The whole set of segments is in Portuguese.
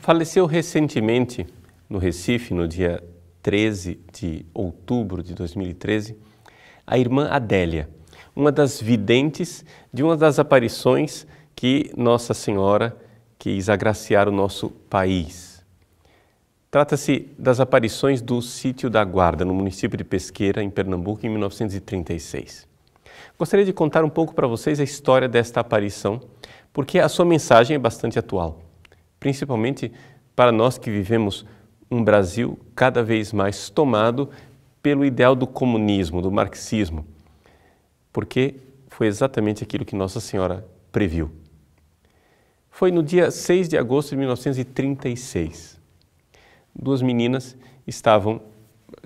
Faleceu recentemente no Recife, no dia 13 de outubro de 2013, a irmã Adélia, uma das videntes de uma das aparições que Nossa Senhora quis agraciar o nosso país. Trata-se das aparições do Sítio da Guarda, no município de Pesqueira, em Pernambuco, em 1936. Gostaria de contar um pouco para vocês a história desta aparição, porque a sua mensagem é bastante atual, principalmente para nós que vivemos um Brasil cada vez mais tomado pelo ideal do comunismo, do marxismo, porque foi exatamente aquilo que Nossa Senhora previu. Foi no dia 6 de agosto de 1936. Duas meninas estavam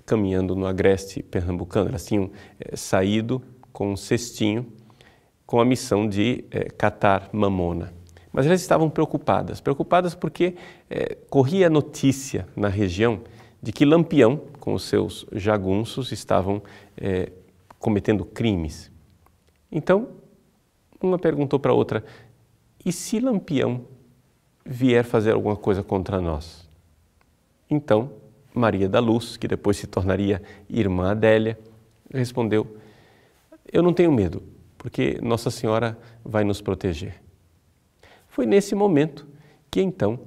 caminhando no agreste pernambucano. Elas tinham saído com um cestinho com a missão de catar mamona. Mas elas estavam preocupadas porque corria a notícia na região de que Lampião, com os seus jagunços, estavam cometendo crimes. Então, uma perguntou para a outra: e se Lampião vier fazer alguma coisa contra nós? Então, Maria da Luz, que depois se tornaria irmã Adélia, respondeu: eu não tenho medo, porque Nossa Senhora vai nos proteger. Foi nesse momento que então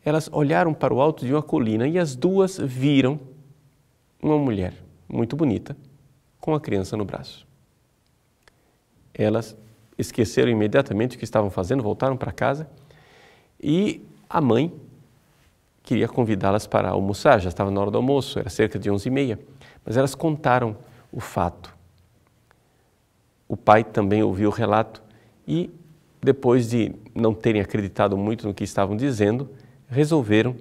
elas olharam para o alto de uma colina e as duas viram uma mulher muito bonita com a criança no braço. Elas esqueceram imediatamente o que estavam fazendo, voltaram para casa e a mãe queria convidá-las para almoçar, já estava na hora do almoço, era cerca de 11h30, mas elas contaram o fato. O pai também ouviu o relato e, depois de não terem acreditado muito no que estavam dizendo, resolveram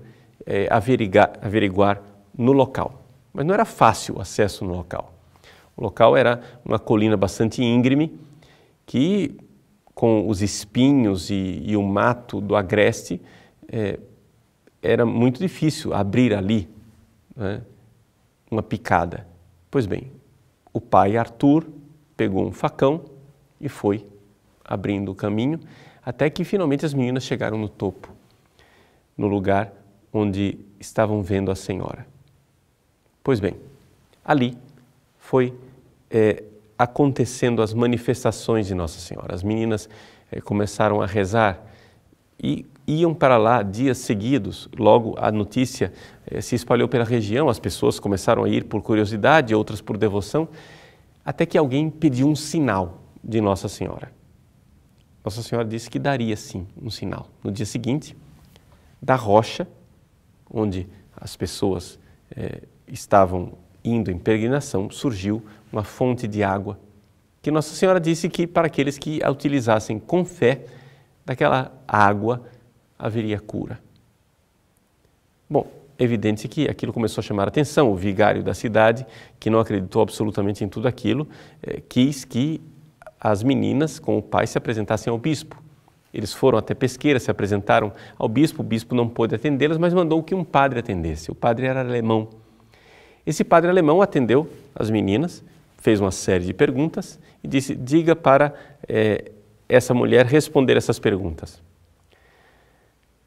averiguar no local. Mas não era fácil o acesso no local. O local era uma colina bastante íngreme que, com os espinhos e o mato do agreste, era muito difícil abrir ali, né, uma picada. Pois bem, o pai Arthur pegou um facão e foi abrindo o caminho, até que finalmente as meninas chegaram no topo, no lugar onde estavam vendo a Senhora. Pois bem, ali foi acontecendo as manifestações de Nossa Senhora. As meninas começaram a rezar e iam para lá dias seguidos. Logo a notícia se espalhou pela região, as pessoas começaram a ir por curiosidade, outras por devoção, até que alguém pediu um sinal de Nossa Senhora. Nossa Senhora disse que daria sim um sinal. No dia seguinte, da rocha, onde as pessoas estavam indo em peregrinação, surgiu uma fonte de água que Nossa Senhora disse que para aqueles que a utilizassem com fé, daquela água haveria cura. Bom, é evidente que aquilo começou a chamar a atenção. O vigário da cidade, que não acreditou absolutamente em tudo aquilo, quis que as meninas com o pai se apresentassem ao bispo. Eles foram até Pesqueira, se apresentaram ao bispo, o bispo não pôde atendê-las, mas mandou que um padre atendesse. O padre era alemão. Esse padre alemão atendeu as meninas, fez uma série de perguntas e disse: diga para essa mulher responder essas perguntas.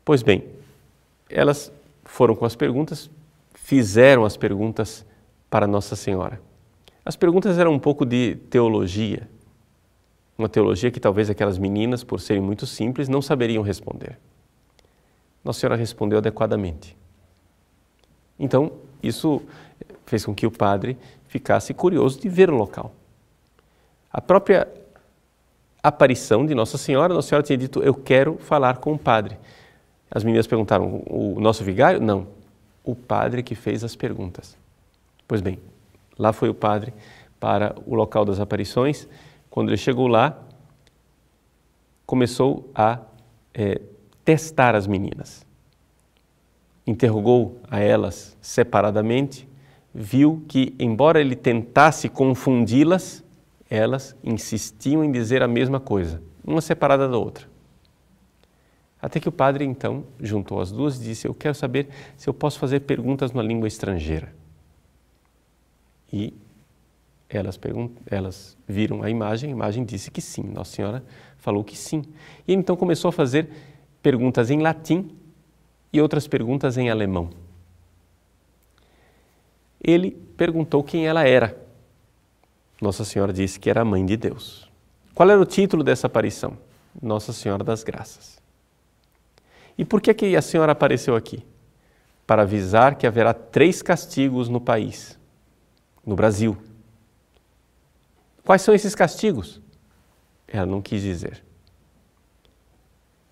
Pois bem, elas foram com as perguntas, fizeram as perguntas para Nossa Senhora. As perguntas eram um pouco de teologia, uma teologia que talvez aquelas meninas, por serem muito simples, não saberiam responder. Nossa Senhora respondeu adequadamente. Então, isso fez com que o padre ficasse curioso de ver o local. A própria aparição de Nossa Senhora tinha dito: eu quero falar com o padre. As meninas perguntaram: o nosso vigário? Não, o padre que fez as perguntas. Pois bem, lá foi o padre para o local das aparições. Quando ele chegou lá, começou a testar as meninas. Interrogou a elas separadamente, viu que, embora ele tentasse confundi-las, elas insistiam em dizer a mesma coisa, uma separada da outra. Até que o padre, então, juntou as duas e disse: eu quero saber se eu posso fazer perguntas na língua estrangeira. E elas viram a imagem disse que sim, Nossa Senhora falou que sim. E ele então começou a fazer perguntas em latim e outras perguntas em alemão. Ele perguntou quem ela era. Nossa Senhora disse que era a Mãe de Deus. Qual era o título dessa aparição? Nossa Senhora das Graças. E por que a Senhora apareceu aqui? Para avisar que haverá 3 castigos no país, no Brasil. Quais são esses castigos? Ela não quis dizer.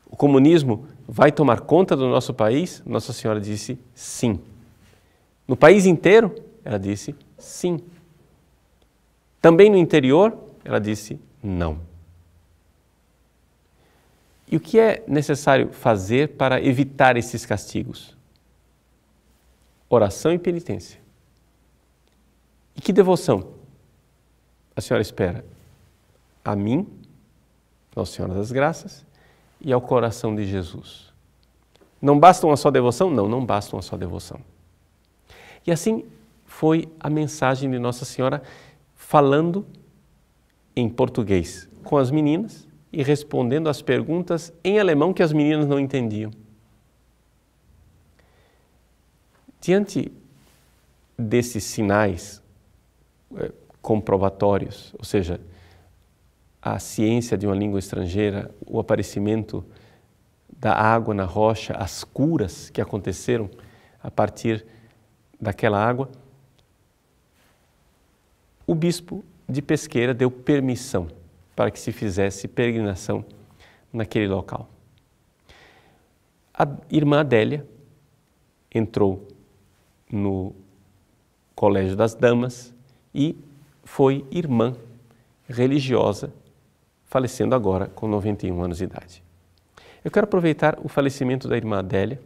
O comunismo vai tomar conta do nosso país? Nossa Senhora disse sim. No país inteiro? Ela disse sim. Também no interior? Ela disse não. E o que é necessário fazer para evitar esses castigos? Oração e penitência. E que devoção a Senhora espera? A mim, Nossa Senhora das Graças, e ao coração de Jesus. Não basta uma só devoção? Não, não basta uma só devoção. E assim foi a mensagem de Nossa Senhora falando em português com as meninas e respondendo às perguntas em alemão que as meninas não entendiam. Diante desses sinais comprobatórios, ou seja, a ciência de uma língua estrangeira, o aparecimento da água na rocha, as curas que aconteceram a partir daquela água, o bispo de Pesqueira deu permissão para que se fizesse peregrinação naquele local. A irmã Adélia entrou no Colégio das Damas e foi irmã religiosa, falecendo agora com 91 anos de idade. Eu quero aproveitar o falecimento da irmã Adélia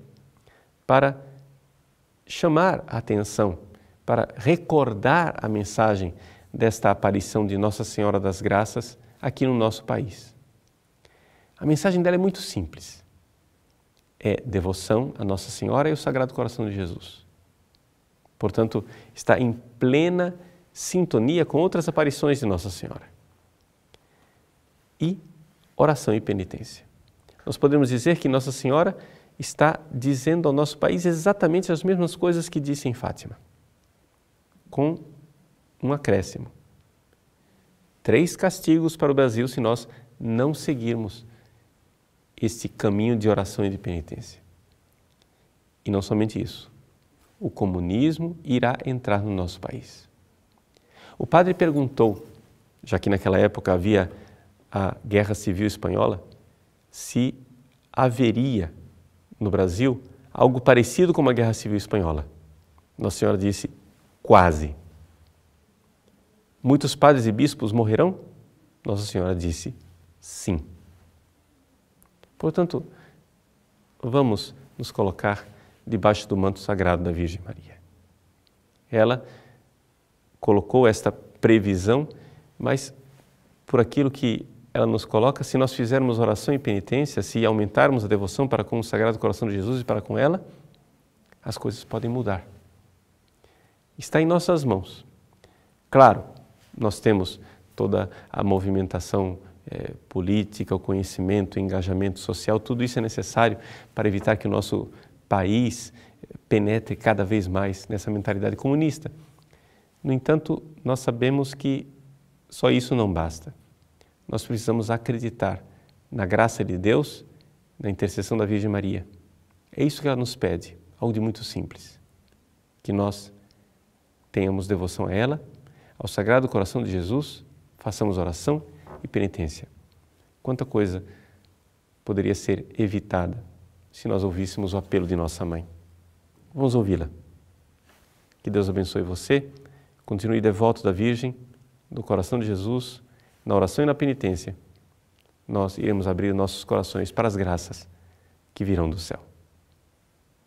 para chamar a atenção, para recordar a mensagem desta aparição de Nossa Senhora das Graças aqui no nosso país. A mensagem dela é muito simples. É devoção a Nossa Senhora e o Sagrado Coração de Jesus. Portanto, está em plena sintonia com outras aparições de Nossa Senhora. E oração e penitência. Nós podemos dizer que Nossa Senhora está dizendo ao nosso país exatamente as mesmas coisas que disse em Fátima, com um acréscimo. 3 castigos para o Brasil se nós não seguirmos este caminho de oração e de penitência. E não somente isso, o comunismo irá entrar no nosso país. O padre perguntou, já que naquela época havia a Guerra Civil Espanhola, se haveria no Brasil algo parecido com a Guerra Civil Espanhola. Nossa Senhora disse, quase. Muitos padres e bispos morrerão? Nossa Senhora disse, sim. Portanto, vamos nos colocar debaixo do manto sagrado da Virgem Maria. Ela colocou esta previsão, mas por aquilo que ela nos coloca, se nós fizermos oração e penitência, se aumentarmos a devoção para com o Sagrado Coração de Jesus e para com ela, as coisas podem mudar. Está em nossas mãos. Claro, nós temos toda a movimentação política, o conhecimento, o engajamento social, tudo isso é necessário para evitar que o nosso país penetre cada vez mais nessa mentalidade comunista. No entanto, nós sabemos que só isso não basta. Nós precisamos acreditar na graça de Deus, na intercessão da Virgem Maria. É isso que ela nos pede, algo de muito simples. Que nós tenhamos devoção a ela, ao Sagrado Coração de Jesus, façamos oração e penitência. Quanta coisa poderia ser evitada se nós ouvíssemos o apelo de nossa mãe. Vamos ouvi-la. Que Deus abençoe você, continue devoto da Virgem, do Coração de Jesus, na oração e na penitência. Nós iremos abrir nossos corações para as graças que virão do céu.